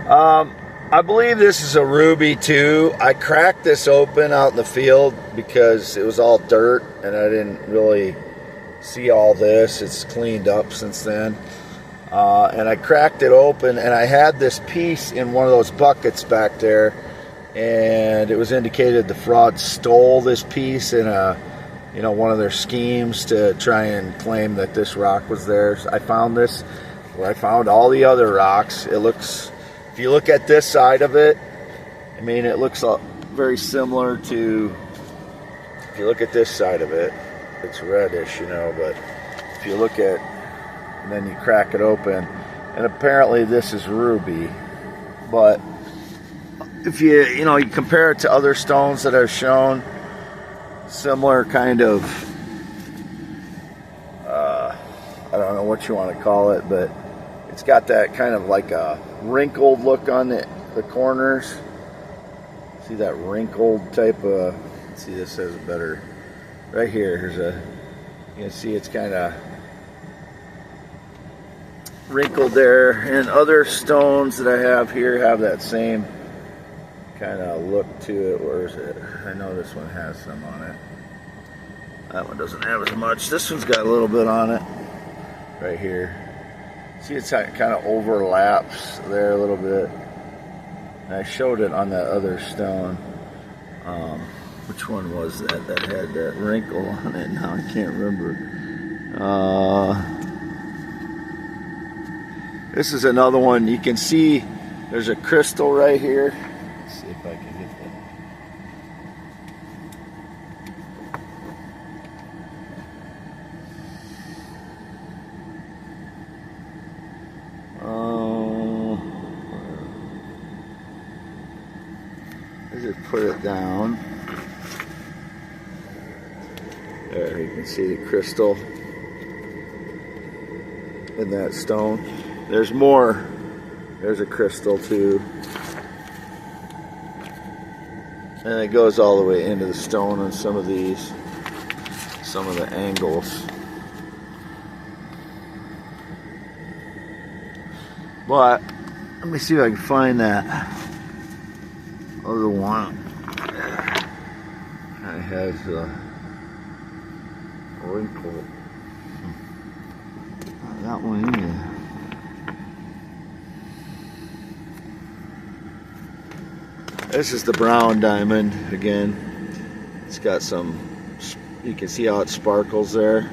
I believe this is a ruby too. I cracked this open out in the field because it was all dirt and I didn't really see all this. It's cleaned up since then. And I cracked it open and I had this piece in one of those buckets back there, and it was indicated the fraud stole this piece in one of their schemes to try and claim that this rock was theirs. I found this where I found all the other rocks. It looks, if you look at this side of it, I mean, it looks very similar to, if you look at this side of it, it's reddish, but if you look at, and then you crack it open, and apparently this is ruby. But if you compare it to other stones that I've shown, similar kind of, I don't know what you want to call it, but it's got that kind of like a wrinkled look on the corners. See that wrinkled type of, let's see, this has a better, right here, here's a, you can see it's kind of wrinkled there, and other stones that I have here have that same kind of look to it. Where is it? I know this one has some on it. That one doesn't have as much. This one's got a little bit on it right here. See, it's kind of overlaps there a little bit. And I showed it on that other stone. Which one was that had that wrinkle on it? Now I can't remember. This is another one. You can see there's a crystal right here. Let's see if I can get that. I just put it down. There, you can see the crystal in that stone. There's more. There's a crystal too. And it goes all the way into the stone on some of these, some of the angles. But let me see if I can find that other one. It has a wrinkle. Not that one either. This is the brown diamond again. It's got some, you can see how it sparkles there.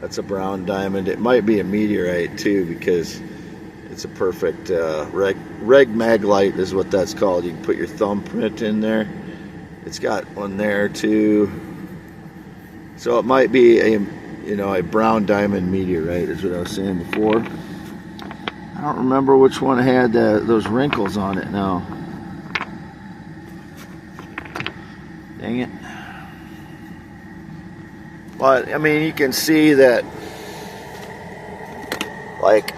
That's a brown diamond. It might be a meteorite too, because it's a perfect reg maglite is what that's called. You can put your thumbprint in there. It's got one there too. So it might be a brown diamond meteorite is what I was saying before. I don't remember which one had those wrinkles on it now. Dang it. But I mean, you can see that, like,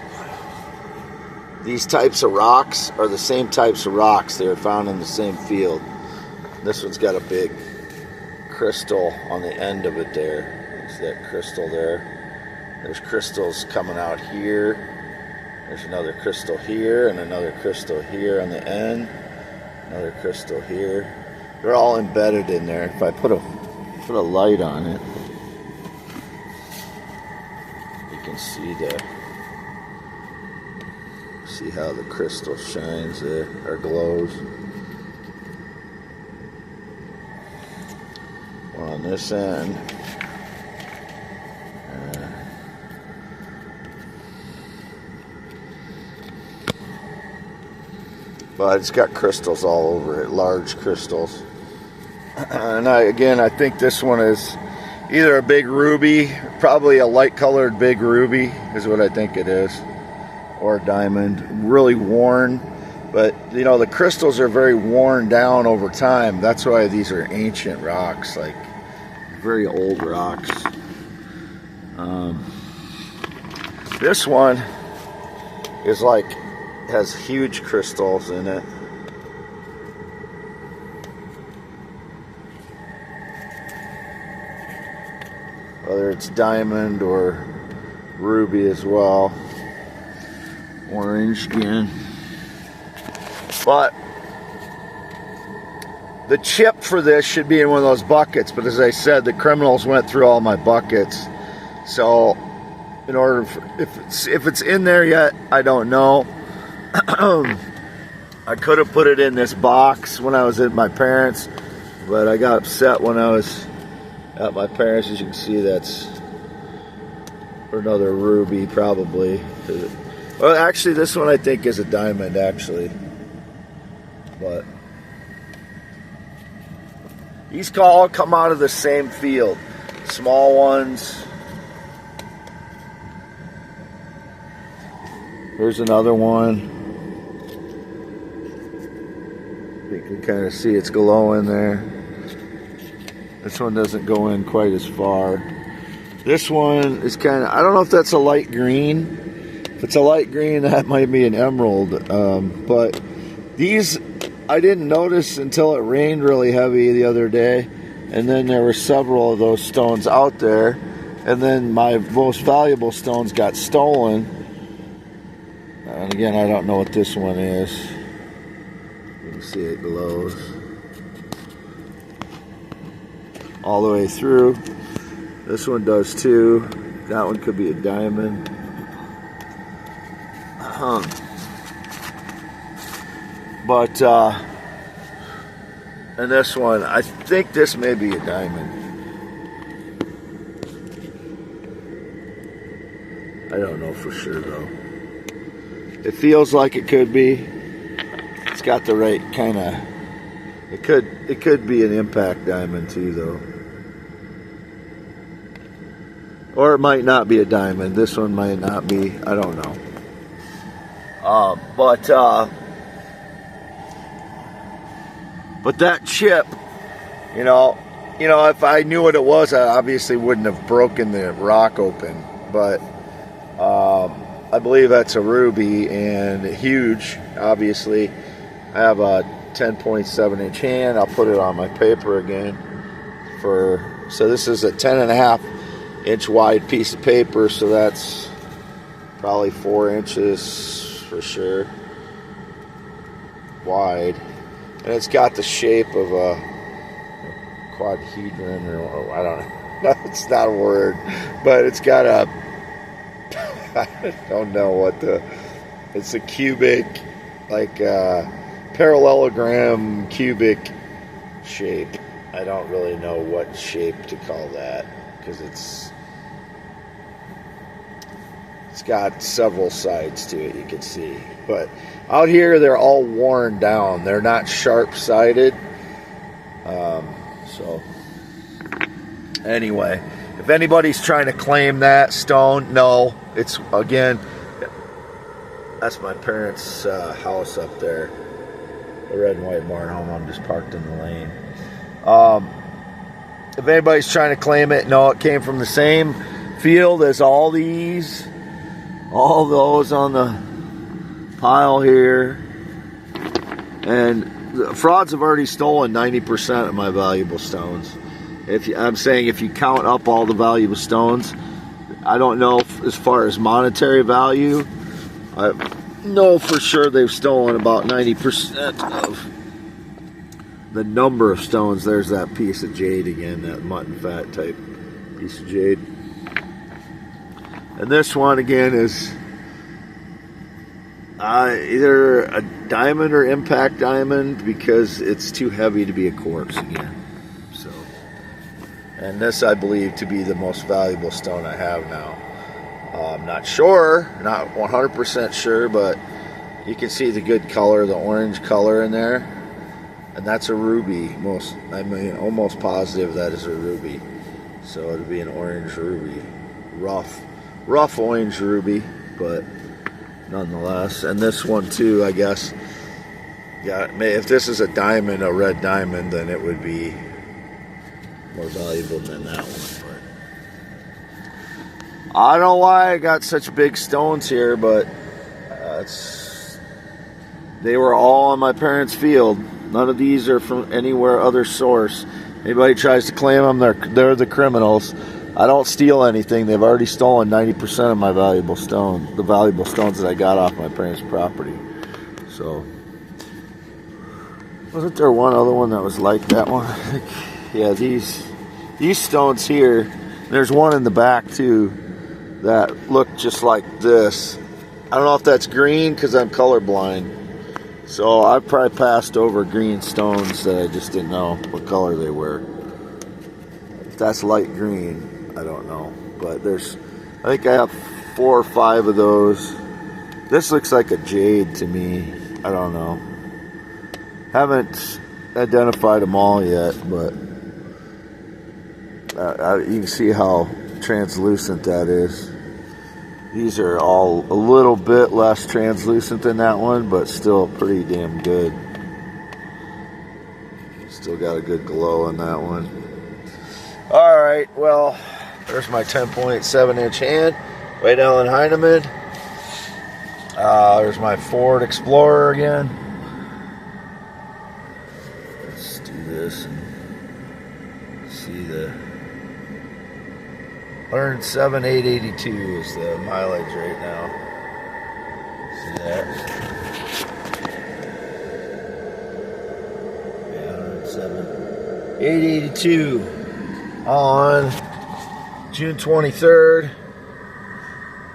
these types of rocks are the same types of rocks. They are found in the same field. This one's got a big crystal on the end of it there. See that crystal there? There's crystals coming out here. There's another crystal here and another crystal here on the end. Another crystal here. They're all embedded in there. If I put a light on it, you can see how the crystal shines there, or glows. One on this end. But it's got crystals all over it, large crystals. And I think this one is either a big ruby, probably a light colored big ruby is what I think it is, or a diamond, really worn. But the crystals are very worn down over time. That's why these are ancient rocks, like very old rocks. This one is like, has huge crystals in it. Whether it's diamond or ruby as well. Orange again. But the chip for this should be in one of those buckets, but as I said, the criminals went through all my buckets. So in order for, if it's in there yet, I don't know. I could have put it in this box when I was at my parents', but I got upset when I was at my parents'. As you can see, that's another ruby probably. Well, actually, this one I think is a diamond, actually. But these all come out of the same field. Small ones. Here's another one. You can kind of see it's glowing there. This one doesn't go in quite as far. This one is kind of, I don't know if that's a light green. If it's a light green, that might be an emerald. But these, I didn't notice until it rained really heavy the other day. And then there were several of those stones out there. And then my most valuable stones got stolen. And again, I don't know what this one is. You can see it glows all the way through. This one does too. That one could be a diamond. But and this one, I think this may be a diamond. I don't know for sure though. It feels like it could be. It's got the right kind of. It could be an impact diamond too, though. Or it might not be a diamond. This one might not be. I don't know. But that chip, you know, if I knew what it was, I obviously wouldn't have broken the rock open. But I believe that's a ruby and huge. Obviously, I have a 10.7-inch hand. I'll put it on my paper again. So this is a 10.5-inch wide piece of paper. So that's probably 4 inches for sure wide, and it's got the shape of a quadhedron, or I don't know. It's not a word, but it's got a. I don't know what it's a cubic, like parallelogram cubic shape. I don't really know what shape to call that because it's got several sides to it, you can see. But out here they're all worn down. They're not sharp-sided. So anyway, if anybody's trying to claim that stone, no. It's, again, that's my parents' house up there. The red and white barn home. I'm just parked in the lane. If anybody's trying to claim it, no, it came from the same field as all these. All those on the pile here. And the frauds have already stolen 90% of my valuable stones. I'm saying if you count up all the valuable stones, I don't know as far as monetary value. I know for sure they've stolen about 90% of the number of stones. There's that piece of jade again, that mutton fat type piece of jade. And this one again is either a diamond or impact diamond because it's too heavy to be a quartz again. So, and this I believe to be the most valuable stone I have now. I'm not sure, not 100% sure, but you can see the good color, the orange color in there, and that's a ruby. Almost positive that is a ruby. So it'd be an orange ruby, rough orange ruby, but nonetheless. And this one too, I guess. Yeah, if this is a diamond, a red diamond, then it would be more valuable than that one. But I don't know why I got such big stones here, but they were all on my parents' field. None of these are from anywhere other source. Anybody tries to claim them, they're the criminals. I don't steal anything. They've already stolen 90% of my valuable stones, the valuable stones that I got off my parents' property. So Wasn't there one other one that was like that one? Yeah, these stones here. There's one in the back too that look just like this. I don't know if that's green because I'm colorblind. So I probably passed over green stones that I just didn't know what color they were. If that's light green, I don't know. But I think I have 4 or 5 of those. This looks like a jade to me. I don't know. Haven't identified them all yet, but you can see how translucent that is. These are all a little bit less translucent than that one, but still pretty damn good. Still got a good glow on that one. Alright, well, there's my 10.7 inch hand. Wade Allen Heineman. There's my Ford Explorer again. Let's do this and see the 107,882 is the mileage right now. See that? Yeah, 107,882 on June 23rd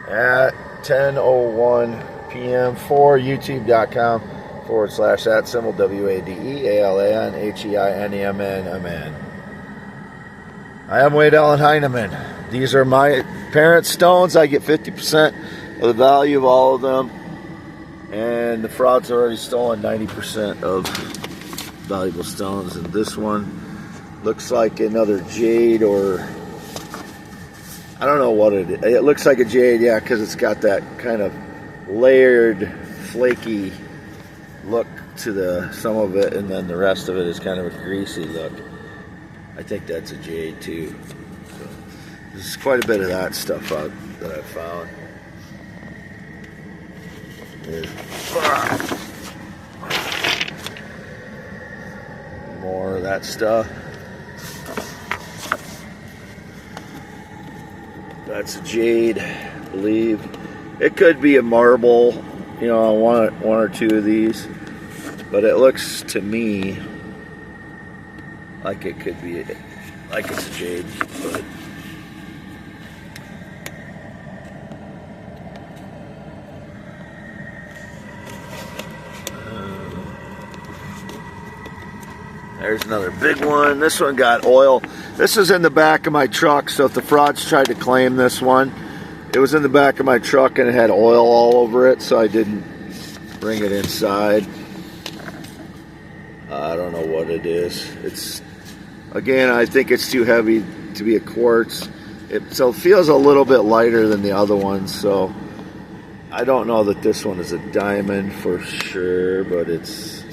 at 10:01 p.m. for youtube.com/@WADEALANHEINEMN. I am Wade Allen Heineman. These are my parents' stones. I get 50% of the value of all of them. And the fraud's already stolen 90% of valuable stones. And this one looks like another jade, or I don't know what it is. It looks like a jade, yeah, because it's got that kind of layered, flaky look to some of it, and then the rest of it is kind of a greasy look. I think that's a jade too. So there's quite a bit of that stuff out that I found. More of that stuff. That's a jade, I believe. It could be a marble, you know, one or two of these, but it looks to me like it could be, like it's a jade, but there's another big one. This one got oil. This is in the back of my truck, so if the frauds tried to claim this one, it was in the back of my truck and it had oil all over it, so I didn't bring it inside. I don't know what it is. It's, again, I think it's too heavy to be a quartz. So it feels a little bit lighter than the other ones, so I don't know that this one is a diamond for sure, but it's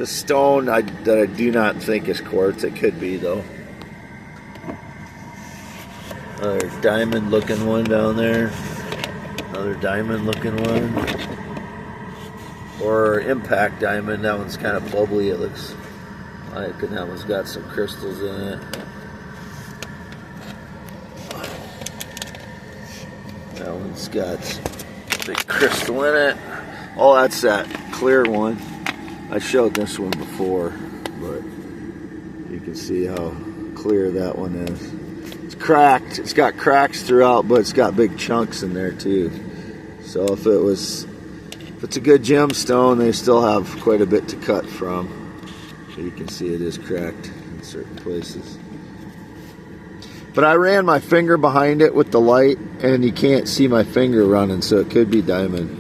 a stone that I do not think is quartz. It could be though. Another diamond looking one down there. Another diamond looking one. Or impact diamond. That one's kind of bubbly, it looks like, and that one's got some crystals in it. That one's got a big crystal in it. Oh, that's that clear one. I showed this one before, but you can see how clear that one is. It's cracked. It's got cracks throughout, but it's got big chunks in there too. So if it's a good gemstone, they still have quite a bit to cut from. So you can see it is cracked in certain places. But I ran my finger behind it with the light, and you can't see my finger running, so it could be diamond.